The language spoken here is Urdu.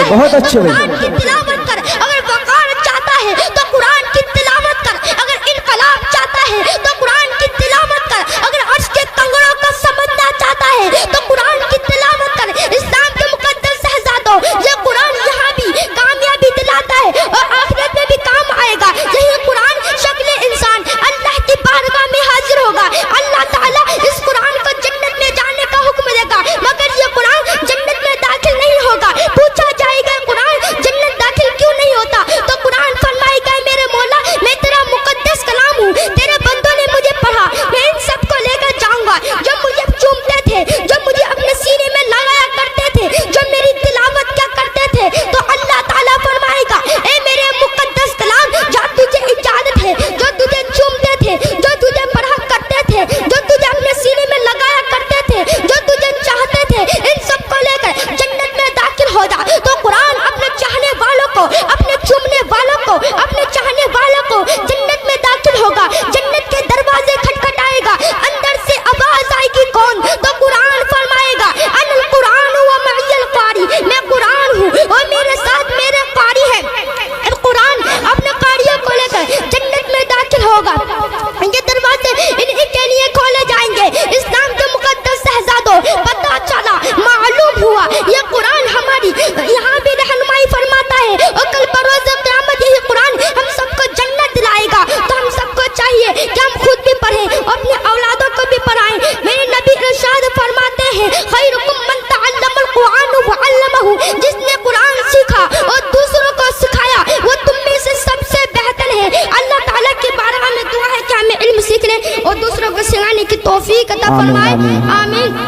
بہت اچھے بھائی. قرآن کی تلاوت کر. اگر وقار چاہتا ہے تو قرآن کی تلاوت کر. اگر انقلاب چاہتا ہے تو قرآن کی تلاوت کر. اگر عرش کے کنگڑوں کو سمجھنا چاہتا ہے تو قرآن کی تلاوت کر. اسلام کے مقدس شہزادوں، یہ قرآن یہاں بھی کامیابی دلاتا ہے اور آخرت میں بھی کام آئے گا. یہی قرآن شکل انسان اللہ کی بارگاہ میں حاضر ہوگا. اللہ تعالیٰ اس قرآن کو جنت میں جانے کا حکم دے گا، مگر یہ قرآن جنت میں داخل نہیں ہوگا. پوچھا جائے گا قرآن جنت داخل کیوں نہیں ہوتا، تو قرآن فرمائے گا میرے مولا میں تیرا مقدس کلام ہوں، تیرے بندوں نے مجھے پڑھا، میں ان سب کو لے کر جاؤں گا جو مجھے چومتے تھے، جو مجھے اپنے سینے میں لگایا کرتے تھے، جو میری تلاوت کیا کرتے تھے. تو اللہ تعالیٰ فرمائے گا اے میرے مقدس کلام، جو تجھے اجازت ہے، جو تجھے چومتے تھے، جو تجھے پڑھا کرتے تھے، جو تجھے اپنے سینے میں لگایا کرتے تھے، جو تجھے چاہتے تھے، ان سب کو لے کر جنت میں داخل ہو جا. تو قرآن اپنے چاہنے والوں کو، اپنے چومنے والوں کو، اپنے چاہنے والوں کو جنت میں داخل ہوگا. جنت کے دروازے کھٹکھٹائے گا، اندر سے آواز آئے گی کون؟ تو قرآن فرمائے گا انا القرآن و معی القاری، میں قرآن ہوں اور میرے ساتھ میرے قاری ہیں. قرآن اپنے قاریوں کو لے کر جنت میں داخل ہوگا. یہ دروازے انہیں کے لیے کھولے جائیں گے. اسلام کے مقدس شہزادوں، پتہ چلا، معلوم ہوا یہ قرآن ہماری یہاں بھی رہنمائی فرماتا ہے اور کل بروز قیامت یہی قرآن ہم سب کو جنت دلائے گا. تو ہم سب کو چاہیے کہ ہم خود بھی پڑھیں اور اپنے اولادوں کو بھی پڑھائیں. میرے نبی ارشاد فرماتے ہیں خیرکم من تعلم القرآن وعلمہ، جس نے قرآن سیکھا اور دوسروں کو سکھایا وہ تم میں سے سب سے بہتر ہے. اللہ تعالیٰ کی بارگاہ میں دعا ہے کہ ہمیں علم سیکھنے اور دوسروں کو سکھانے کی توفیق عطا فرمائے. آمین.